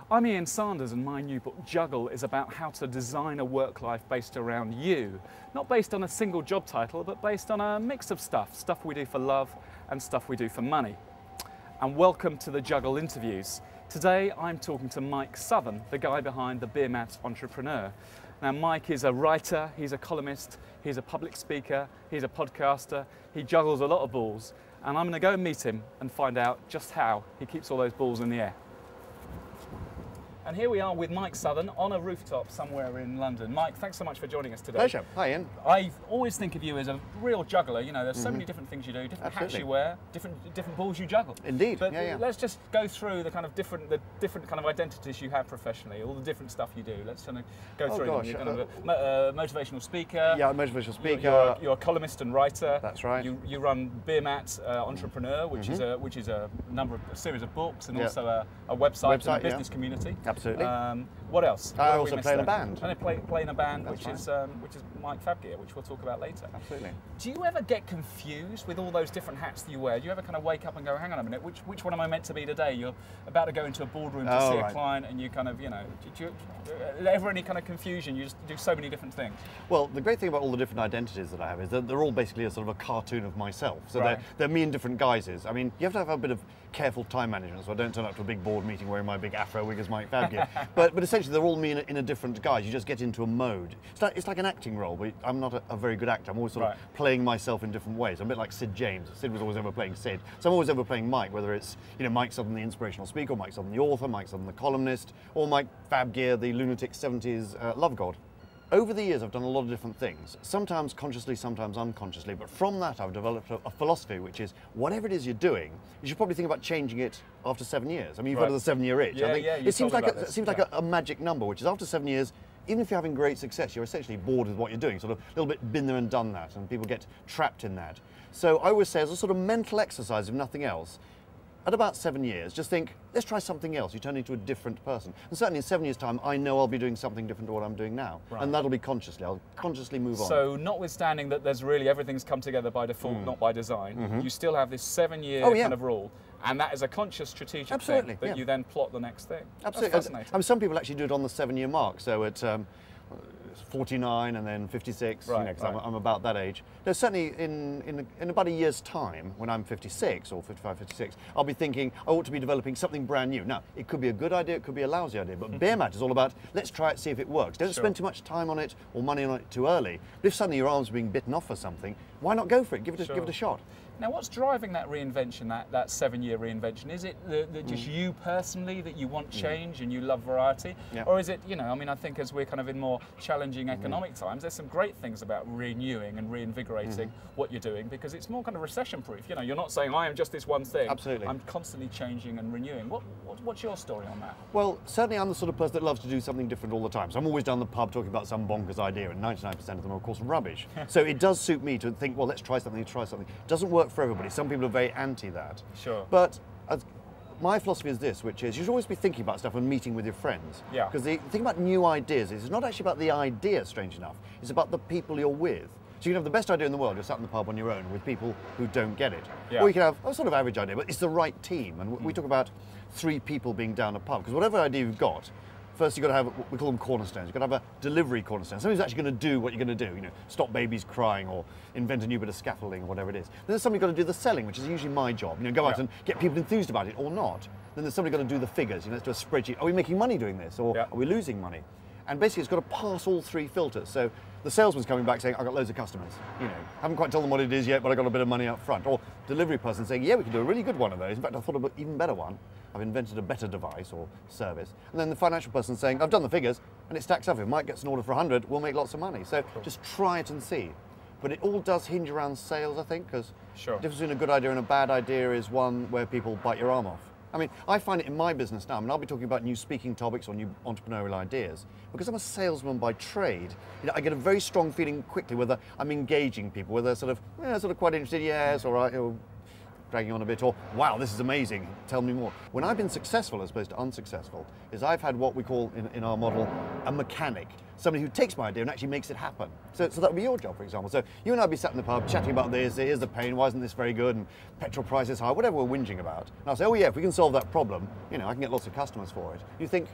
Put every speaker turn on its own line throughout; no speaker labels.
I'm Ian Sanders, and my new book, Juggle, is about how to design a work life based around you. Not based on a single job title, but based on a mix of stuff we do for love and stuff we do for money. And welcome to the Juggle interviews. Today I'm talking to Mike Southon, the guy behind the Beermat Entrepreneur. Now Mike is a writer, he's a columnist, he's a public speaker, he's a podcaster, he juggles a lot of balls, and I'm going to go and meet him and find out just how he keeps all those balls in the air. And here we are with Mike Southon on a rooftop somewhere in London. Mike, thanks so much for joining us today.
Pleasure. Hi, Ian.
I always think of you as a real juggler. You know, there's so many different things you do, different hats you wear, different balls you juggle.
Indeed.
But
yeah.
let's just go through the kind of different kind of identities you have professionally, all the different stuff you do. Let's kind of go through them. You're kind of a motivational speaker.
Yeah, motivational speaker.
You're a columnist and writer.
That's right.
You run Beermat Entrepreneur, which is a series of books and also a website and a business community.
Absolutely.
What else?
I also play in a band.
And I play in a band, which is Mike Fabgear, which we'll talk about later.
Absolutely.
Do you ever get confused with all those different hats that you wear? Do you ever kind of wake up and go, hang on a minute, which one am I meant to be today? You're about to go into a boardroom to see a client, and you kind of, you know, do you ever any kind of confusion? You just do so many different things.
Well, the great thing about all the different identities that I have is that they're all basically a sort of a cartoon of myself. So they're me in different guises. I mean, you have to have a bit of careful time management, so I don't turn up to a big board meeting wearing my big afro wig as Mike Fabgear. but essentially, they're all me in a different guise. You just get into a mode. It's like an acting role, but I'm not a very good actor. I'm always sort of playing myself in different ways. I'm a bit like Sid James. Sid was always ever playing Sid. So I'm always ever playing Mike, whether it's Mike Southon, the inspirational speaker, or Mike Southon, the author, Mike Southon, the columnist, or Mike Fabgear, the lunatic 70s love god. Over the years, I've done a lot of different things, sometimes consciously, sometimes unconsciously, but from that I've developed a philosophy, which is whatever it is you're doing, you should probably think about changing it after 7 years. I mean, you've heard of the 7-year itch. I think it seems like a magic number, which is after 7 years, even if you're having great success, you're essentially bored with what you're doing, sort of a little bit been there and done that, and people get trapped in that. So I always say, as a sort of mental exercise, if nothing else, at about 7 years, just think, let's try something else. You turn into a different person. And certainly in 7 years' time, I know I'll be doing something different to what I'm doing now. And that'll be consciously. I'll consciously move on. So
notwithstanding that there's really everything's come together by default, not by design, you still have this 7-year kind of rule. And that is a conscious strategic thing that you then plot the next thing.
Absolutely. That's fascinating. I mean, some people actually do it on the 7-year mark. So at 49 and then 56, I'm about that age. No, certainly in about a year's time, when I'm 56 or 55, 56, I'll be thinking I ought to be developing something brand new. Now, it could be a good idea, it could be a lousy idea, but Beermat is all about, let's try it, see if it works. Don't spend too much time on it or money on it too early. But if suddenly your arms are being bitten off for something, why not go for it? Give it a shot.
Now, what's driving that reinvention, that 7-year reinvention? Is it just you personally that you want change and you love variety? Or is it, I mean, I think as we're kind of in more challenging economic times, there's some great things about renewing and reinvigorating what you're doing, because it's more kind of recession-proof. You're not saying, I am just this one thing.
Absolutely.
I'm constantly changing and renewing. What's your story on that?
Well, certainly I'm the sort of person that loves to do something different all the time. So I'm always down the pub talking about some bonkers idea, and 99% of them are, of course, rubbish. So it does suit me to think, well, let's try something, It doesn't work for everybody. Some people are very anti that.
Sure.
But my philosophy is this, which is you should always be thinking about stuff when meeting with your friends. Because the thing about new ideas is it's not actually about the idea, strange enough. It's about the people you're with. So you can have the best idea in the world, you're sat in the pub on your own with people who don't get it. Or you can have a sort of average idea, but it's the right team. And we talk about 3 people being down a pub, because whatever idea you've got, first you've got to have, we call them cornerstones. You've got to have a delivery cornerstone. Somebody's actually going to do what you're going to do, stop babies crying or invent a new bit of scaffolding or whatever it is. Then there's somebody got to do the selling, which is usually my job. Go out and get people enthused about it or not. Then there's somebody got to do the figures. Let's do a spreadsheet. Are we making money doing this, or are we losing money? And basically it's got to pass all 3 filters. So the salesman's coming back saying, I've got loads of customers. Haven't quite told them what it is yet, but I've got a bit of money up front. Or delivery person saying, yeah, we can do a really good one of those. In fact, I thought of an even better one. I've invented a better device or service. And then the financial person saying, I've done the figures, and it stacks up. If Mike gets an order for 100, we'll make lots of money. So just try it and see. But it all does hinge around sales, I think, because the difference between a good idea and a bad idea is one where people bite your arm off. I mean, I find it in my business now. I mean, I'll be talking about new speaking topics or new entrepreneurial ideas. Because I'm a salesman by trade, I get a very strong feeling quickly whether I'm engaging people, whether they're sort of quite interested, yes, all right, dragging on a bit, or wow, this is amazing, tell me more. When I've been successful as opposed to unsuccessful, is I've had what we call in our model a mechanic. somebody who takes my idea and actually makes it happen. So that would be your job, for example. So you and I would be sat in the pub chatting about this, here's the pain, why isn't this very good, and petrol prices high, whatever we're whinging about. And I'll say, oh yeah, if we can solve that problem, you know, I can get lots of customers for it. You think,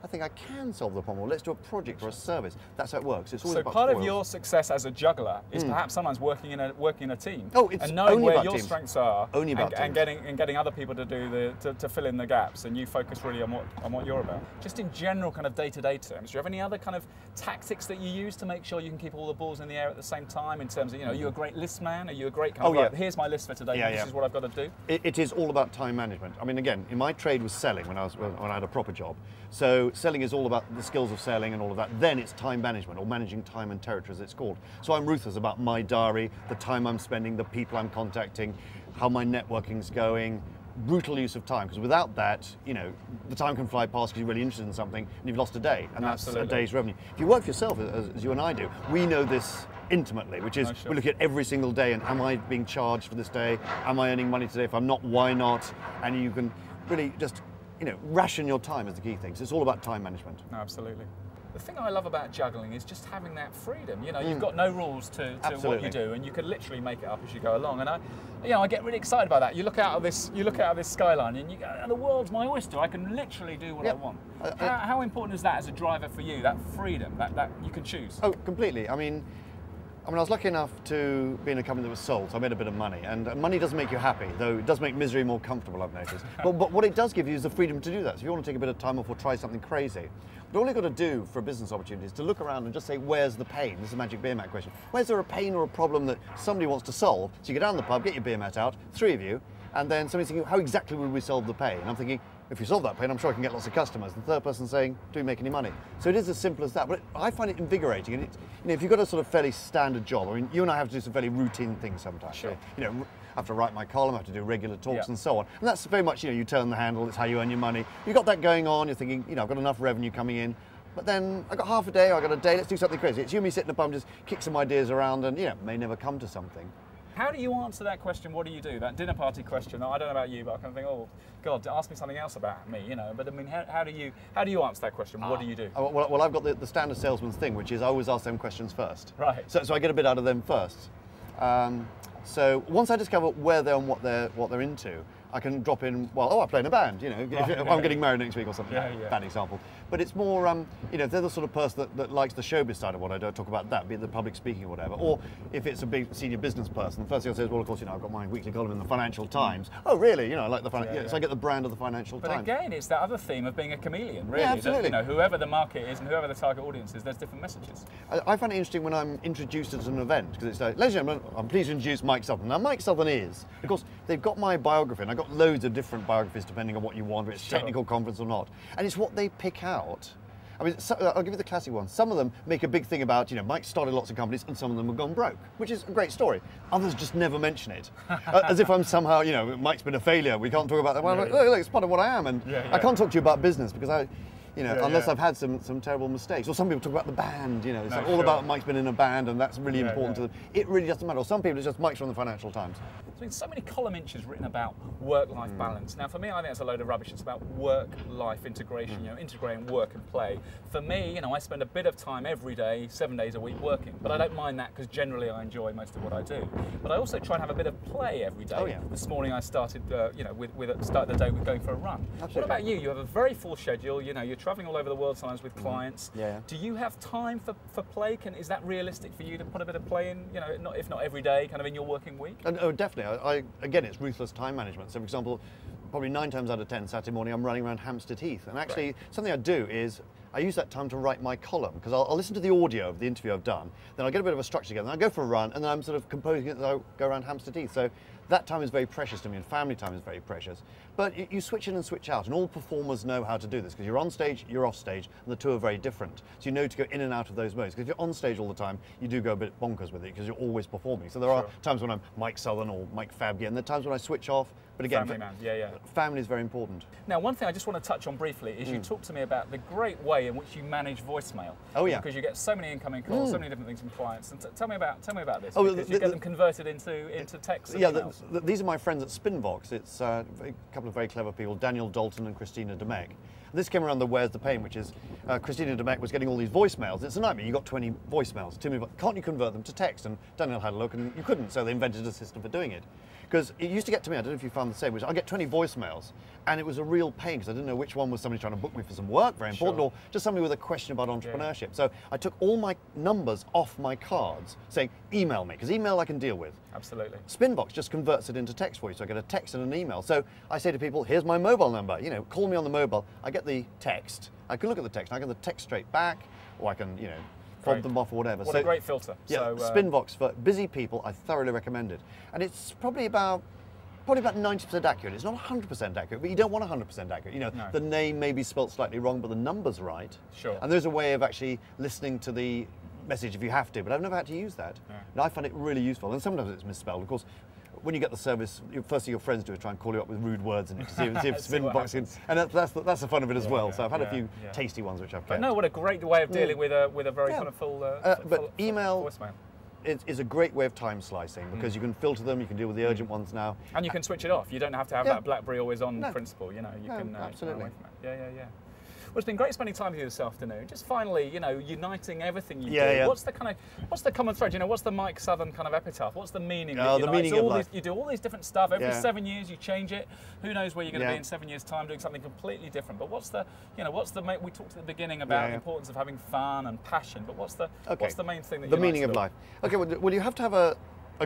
I think I can solve the problem. Let's do a project or a service. That's how it works. It's always about
part
spoils.
of your success as a juggler is perhaps sometimes working in a team.
Oh, it's
and knowing
only
where
about
your
teams.
strengths are,
Only about
and getting other people to do to fill in the gaps, and you focus really on what you're about. Just in general, kind of day-to-day terms, do you have any other kind of tactics that you use to make sure you can keep all the balls in the air at the same time? In terms of, you know, are you a great list man? Are you a great kind of right, here's my list for today. This is what I've got to do.
It is all about time management. I mean, again, in my trade was selling when I had a proper job. So selling is all about the skills of selling and all of that. Then it's time management, or managing time and territory as it's called. So I'm ruthless about my diary, the time I'm spending, the people I'm contacting, how my networking's going, brutal use of time, because without that, you know, the time can fly past because you're really interested in something and you've lost a day, and that's a day's revenue. If you work for yourself, as you and I do, we know this intimately, which is we look at every single day and am I being charged for this day? Am I earning money today? If I'm not, why not? And you can really just, you know, ration your time is the key thing. So it's all about time management.
No, absolutely. The thing I love about juggling is just having that freedom. You know, you've got no rules to what you do, and you can literally make it up as you go along. And I get really excited about that. You look out of this skyline, and you go, oh, the world's my oyster. I can literally do what I want. How important is that as a driver for you? That freedom, that you can choose.
Oh, completely. I mean, I was lucky enough to be in a company that was sold, so I made a bit of money. And money doesn't make you happy, though it does make misery more comfortable, I've noticed. but what it does give you is the freedom to do that. So if you want to take a bit of time off or try something crazy, but all you've got to do for a business opportunity is to look around and just say, where's the pain? This is a magic beer mat question. Where's there a pain or a problem that somebody wants to solve? So you go down the pub, get your beer mat out, 3 of you, and then somebody's thinking, how exactly would we solve the pain? And I'm thinking, if you solve that pain, I'm sure I can get lots of customers. The third person saying, do we make any money? So it is as simple as that, but I find it invigorating. And if you've got a sort of fairly standard job, I mean, you and I have to do some fairly routine things sometimes.
Sure.
You know, I have to write my column, I have to do regular talks and so on. And that's very much, you know, you turn the handle, it's how you earn your money. You've got that going on, you're thinking, you know, I've got enough revenue coming in. But then I've got half a day, I've got a day, let's do something crazy. It's you and me sitting in a pub, just kick some ideas around and, you know, may never come to something.
How do you answer that question, what do you do? That dinner party question, I don't know about you, but I kind of think, oh, God, ask me something else about me, you know. But I mean, how do you answer that question? What do you do?
Well, I've got the standard salesman's thing, which is I always ask them questions first.
Right.
So I get a bit out of them first. So once I discover where they're and what they're into, I can drop in, well, I play in a band, you know, if I'm getting married next week or something, bad example. But it's more, you know, if they're the sort of person that likes the showbiz side of what I do, I talk about that, be it the public speaking or whatever. Or if it's a big senior business person, the first thing I say is, well, of course, you know, I've got my weekly column in the Financial Times. Oh, really? You know, I like the Financial, so I get the brand of the Financial Times.
But again, it's that other theme of being a chameleon, really.
Yeah, absolutely.
That, you know, whoever the market is and whoever the target audience is, there's different messages.
I find it interesting when I'm introduced at an event, because it's like, ladies and gentlemen, I'm pleased to introduce Mike Southon. Now, Mike Southon is, of course, they've got my biography, and I've got loads of different biographies depending on what you want, whether it's technical conference or not. And it's what they pick out. I mean, I'll give you the classic one. Some of them make a big thing about, you know, Mike started lots of companies and some of them have gone broke, which is a great story. Others just never mention it. As if I'm somehow, you know, Mike's been a failure, we can't talk about that. Well, look, it's part of what I am, and I can't talk to you about business because you know, unless I've had some terrible mistakes. Or some people talk about the band, you know, it's all about Mike's been in a band and that's really important to them. It really doesn't matter. Or some people, it's just Mike's from the Financial Times.
There's been so many column inches written about work-life balance. Now, for me, I think it's a load of rubbish. It's about work-life integration, you know, integrating work and play. For me, you know, I spend a bit of time every day, 7 days a week working, but I don't mind that because generally I enjoy most of what I do. But I also try and have a bit of play every day. This morning I started, you know, started the day with going for a run. Absolutely. What about you? You have a very full schedule. You know, you're traveling all over the world sometimes with clients. Do you have time for play? Is that realistic for you to put a bit of play in, you know, if not every day, kind of in your working week?
Oh, definitely. Again, it's ruthless time management. So, for example, probably 9 times out of 10 Saturday morning, I'm running around Hampstead Heath. And actually, something I do is I use that time to write my column, because I'll listen to the audio of the interview I've done, then I'll get a bit of a structure together, and I'll go for a run, and then I'm sort of composing it as I go around Hampstead Heath. So that time is very precious to me, and family time is very precious. But you switch in and switch out, and all performers know how to do this, because you're on stage, you're off stage, and the two are very different. So you know to go in and out of those modes, because if you're on stage all the time, you do go a bit bonkers with it, because you're always performing. So there are times when I'm Mike Southon or Mike Fabge, and there are times when I swwitch off. But again, family is very important.
Now, one thing I just want to touch on briefly is you talk to me about the great way in which you manage voicemail.
Oh yeah.
Because you get so many incoming calls, so many different things from clients. And tell me about this. Oh, because you get them converted into text. And emails.
these are my friends at Spinvox. It's a couple of very clever people, Daniel Dalton and Christina Demek. This came around the Where's the Pain, which is Christina Demek was getting all these voicemails. It's a nightmare. You got 20 voicemails. Can't you convert them to text? And Daniel had a look, and you couldn't, so they invented a system for doing it. Because it used to get to me, I don't know if you found the same, which I get 20 voicemails, and it was a real pain because I didn't know which one was somebody trying to book me for some work, very important, or just somebody with a question about entrepreneurship. So I took all my numbers off my cards, saying, email me, because email I can deal with.
Absolutely.
Spinvox just converts it into text for you, so I get a text and an email. So I say to people, here's my mobile number, you know, call me on the mobile. I get the text, I can look at the text, and I get the text straight back, or I can, you know, fob them off or whatever.
What a great filter.
Yeah, so, Spinvox for busy people, I thoroughly recommend it. And it's probably about 90% accurate. It's not 100% accurate, but you don't want 100% accurate. You know, the name may be spelt slightly wrong, but the number's right.
Sure.
And there's a way of actually listening to the message if you have to, but I've never had to use that. Yeah. And I find it really useful, and sometimes it's misspelled. Of course, when you get the service, first thing your friends do is try and call you up with rude words in it to see if Spinvox can, and that's the fun of it as well. So I've had a few tasty ones which I've kept.
But no, what a great way of dealing with a very kind of full
email
voicemail.
It's a great way of time slicing because you can filter them, you can deal with the urgent ones now.
And you can switch it off. You don't have to have that BlackBerry always on principle, you know. You can
absolutely.
Yeah. Well, it's been great spending time with you this afternoon. Just finally, you know, uniting everything you do.
Yeah.
What's the common thread? You know, what's the Mike Southon kind of epitaph? What's the meaning?
The meaning of life.
You do all these different stuff. Every 7 years you change it. Who knows where you're going to be in 7 years' time doing something completely different. But we talked at the beginning about the importance of having fun and passion, but what's the main thing that
the meaning of life? Okay, well, you have to have a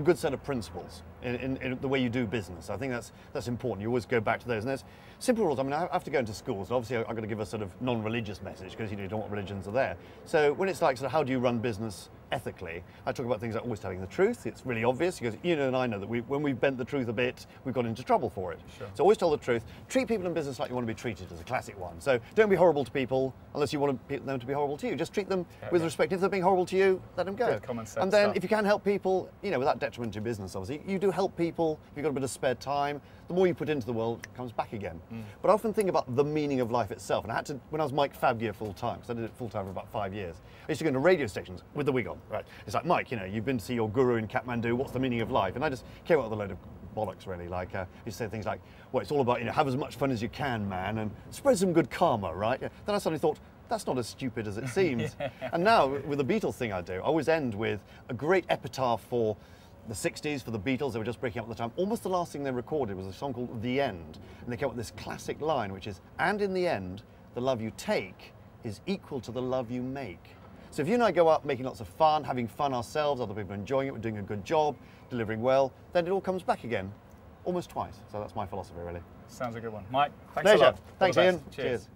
good set of principles in the way you do business. I think that's important. You always go back to those. And there's simple rules. I mean, I have to go into schools. And obviously, I've got to give a sort of non-religious message because you don't know what religions are there. So when it's like, sort of, how do you run business ethically? I talk about things like always telling the truth. It's really obvious because you know and I know that when we've bent the truth a bit, we've got into trouble for it.
Sure.
So always tell the truth. Treat people in business like you want to be treated, is a classic one. So don't be horrible to people unless you want them to be horrible to you. Just treat them with respect. If they're being horrible to you, let them go.
Good common sense
and then
stuff.
if you can help people, you know, without detriment to your business, obviously, you do help people. If you've got a bit of spare time, the more you put into the world, it comes back again. But I often think about the meaning of life itself. And I had to, when I was Mike Fabgear full time, because I did it full time for about 5 years, I used to go into radio stations with the wig on. Right? It's like, Mike, you know, you've been to see your guru in Kathmandu. What's the meaning of life? And I just came up with a load of bollocks, really. Like, you say things like, well, it's all about, you know, have as much fun as you can, man, and spread some good karma, right? Then I suddenly thought, that's not as stupid as it seems. And now, with the Beatles thing I do, I always end with a great epitaph for the 60s, for the Beatles. They were just breaking up at the time. Almost the last thing they recorded was a song called The End. And they came up with this classic line, which is, and in the end, the love you take is equal to the love you make. So if you and I go out making lots of fun, having fun ourselves, other people enjoying it, we're doing a good job, delivering well, then it all comes back again, almost twice. So that's my philosophy, really.
Sounds a good one. Mike, thanks a lot.
Thanks, Ian.
Cheers.